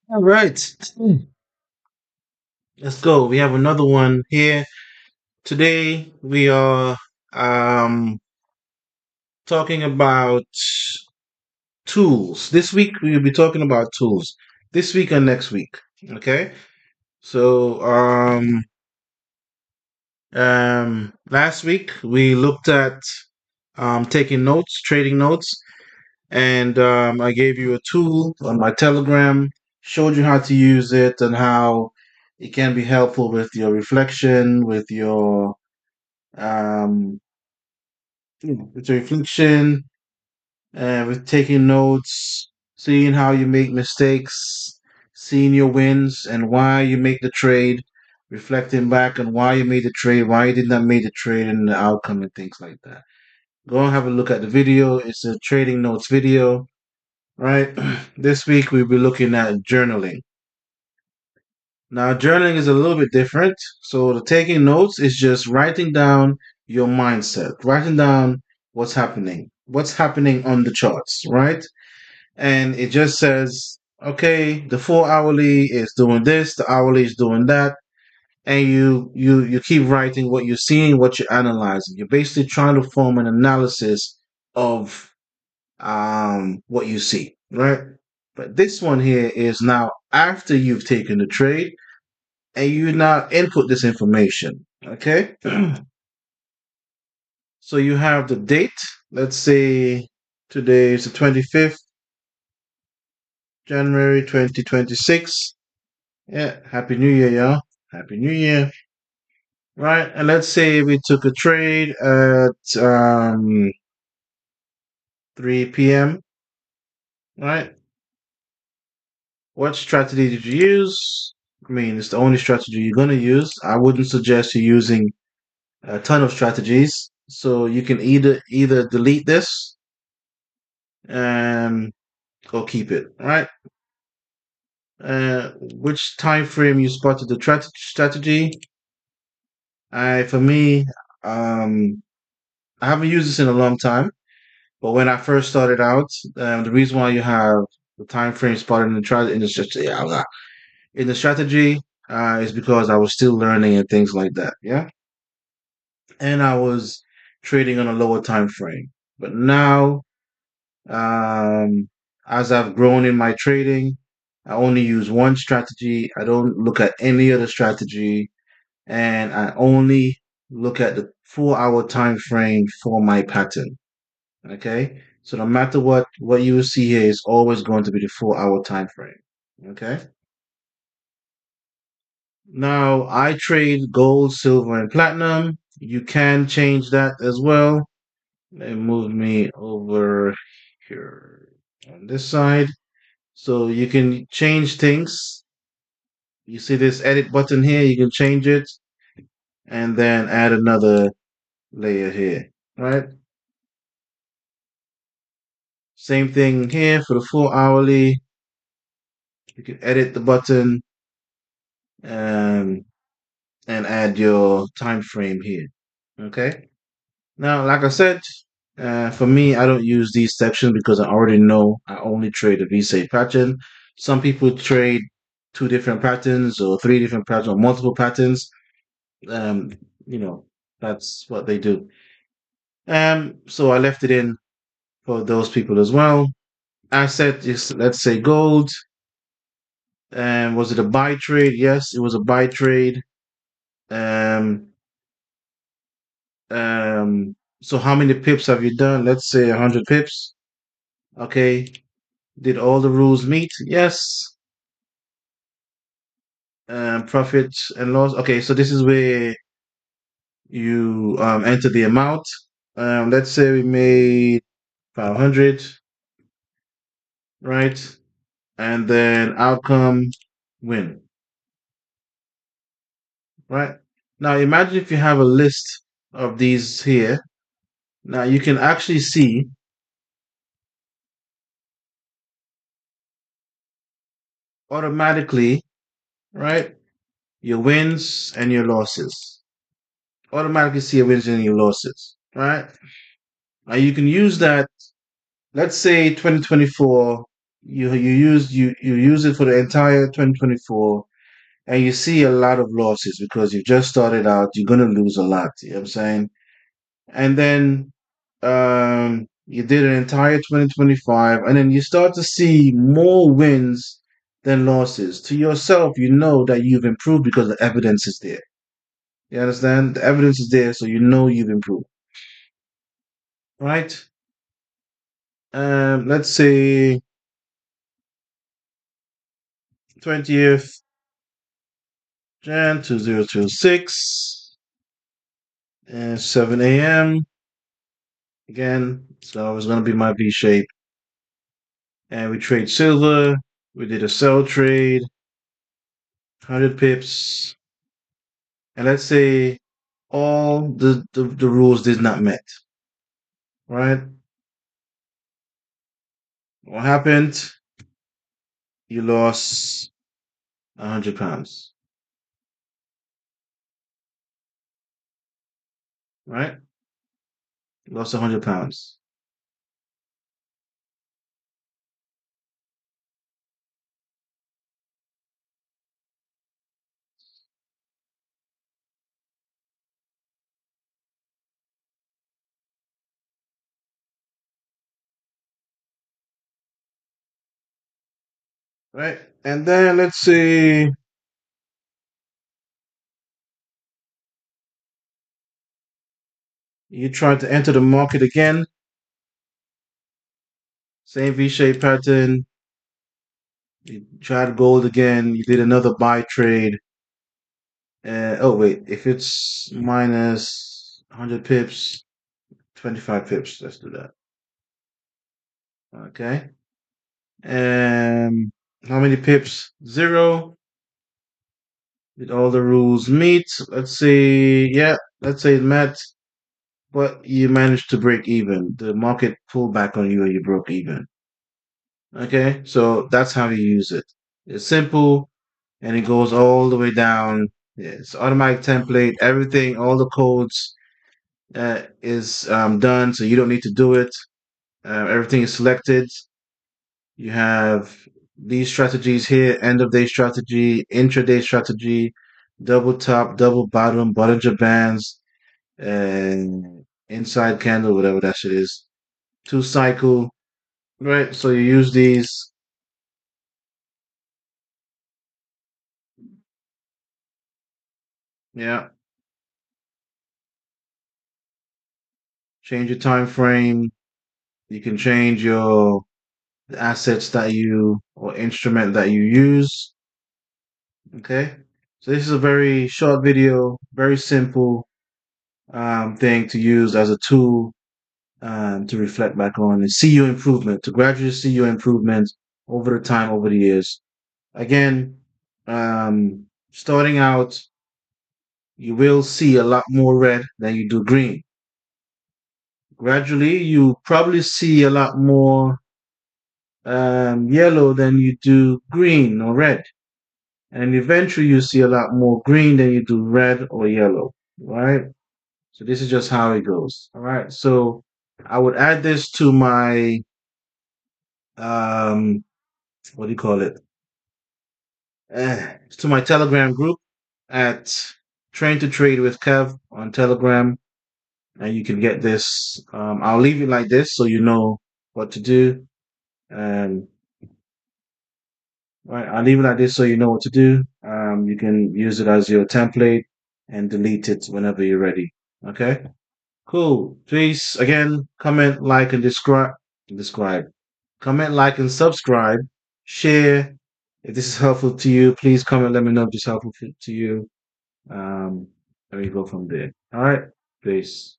All right. Let's go. We have another one here. Today we are um talking about tools. This week we will be talking about tools. This week and next week. Okay? So last week we looked at taking notes, trading notes, and I gave you a tool on my Telegram, showed you how to use it and how it can be helpful with your reflection, um, with your reflection, with taking notes, seeing how you make mistakes, seeing your wins and why you make the trade, reflecting back on why you made the trade, why you did not make the trade, and the outcome and things like that. Go and have a look at the video. It's a trading notes video, right? This week we'll be looking at journaling. Now, journaling is a little bit different. So, the taking notes is just writing down your mindset, writing down what's happening on the charts, right? And it just says, okay, the 4 hourly is doing this, the hourly is doing that, and you keep writing what you're seeing, what you're analyzing. You're basically trying to form an analysis of what you see, right? But this one here is now after you've taken the trade and you now input this information. Okay. So you have the date. Let's say today is the 25th, January 2026. Yeah. Happy New Year, y'all. Happy New Year. Right. And let's say we took a trade at 3 p.m. Right. What strategy did you use? I mean, it's the only strategy you're going to use. I wouldn't suggest you using a ton of strategies. So you can either delete this and or keep it, right? Which time frame you spotted the strategy? For me, um, I haven't used this in a long time, but when I first started out, the reason why you have the time frame spotted in the strategy, is because I was still learning and things like that. Yeah, and I was trading on a lower time frame, but now Um, as I've grown in my trading, I only use one strategy. I don't look at any other strategy, and I only look at the 4 hour time frame for my pattern. Okay, so no matter what you will see here is always going to be the 4 hour time frame. Okay. Now I trade gold, silver, and platinum. You can change that as well. They move me over here on this side. So you can change things. You see this edit button here, you can change it and then add another layer here, right? Same thing here for the 4 hourly. You can edit the button and add your time frame here. Okay. Now, like I said, for me, I don't use these sections because I already know I only trade a V-shape pattern. Some people trade two different patterns or three different patterns or multiple patterns. Um, you know, that's what they do. So I left it in for those people as well. I said, just let's say gold. And was it a buy trade? Yes, it was a buy trade. Um, so how many pips have you done? Let's say 100 pips. Okay. Did all the rules meet? Yes. Profit and loss. Okay, so this is where you enter the amount. Let's say we made 500, right? And then outcome win, right? Now imagine if you have a list of these here. Now you can actually see automatically, right? Your wins and your losses. Automatically see your wins and your losses, right? Now you can use that. Let's say 2024. you use it for the entire 2024, and you see a lot of losses because you've just started out. You're gonna lose a lot. You know what I'm saying? And then you did an entire 2025, and then you start to see more wins than losses. To yourself, you know that you've improved because the evidence is there. You understand? The evidence is there, so you know you've improved, right? Let's say 20th Jan 2026 and 7 a.m. again. So it's gonna be my V shape, and we trade silver. We did a sell trade, 100 pips, and let's say all the rules did not met, right? What happened? You lost £100, right? You lost £100, right? And then let's say you try to enter the market again, same V-shaped pattern. You tried gold again. You did another buy trade. Oh wait, if it's minus 100 pips, 25 pips. Let's do that. Okay. And how many pips? Zero. Did all the rules meet? Let's say, yeah, let's say it met, but you managed to break even. The market pulled back on you and you broke even. Okay, so that's how you use it. It's simple and it goes all the way down. Yeah, it's automatic template, everything, all the codes is done, so you don't need to do it. Everything is selected. You have these strategies here: end of day strategy, intraday strategy, double top, double bottom, Bollinger Bands, and inside candle, whatever that shit is. Two cycle, right? So you use these. Yeah, change your time frame. You can change your assets that you or instrument that you use. Okay, so this is a very short video, very simple thing to use as a tool to reflect back on and see your improvement, to gradually see your improvement over the time, over the years. Again, starting out, you will see a lot more red than you do green. Gradually, you probably see a lot more yellow than you do green or red. And eventually, you see a lot more green than you do red or yellow, right? So this is just how it goes. All right. So I would add this to my um, what do you call it? To my Telegram group at Train to Trade with Kev on Telegram, and you can get this. I'll leave it like this so you know what to do. Um, right, I'll leave it like this so you know what to do. You can use it as your template and delete it whenever you're ready. Okay, cool. Please again comment, like, and describe. Comment, like, and subscribe. Share. If this is helpful to you, please comment. Let me know if this is helpful to you. And we go from there. All right. Peace.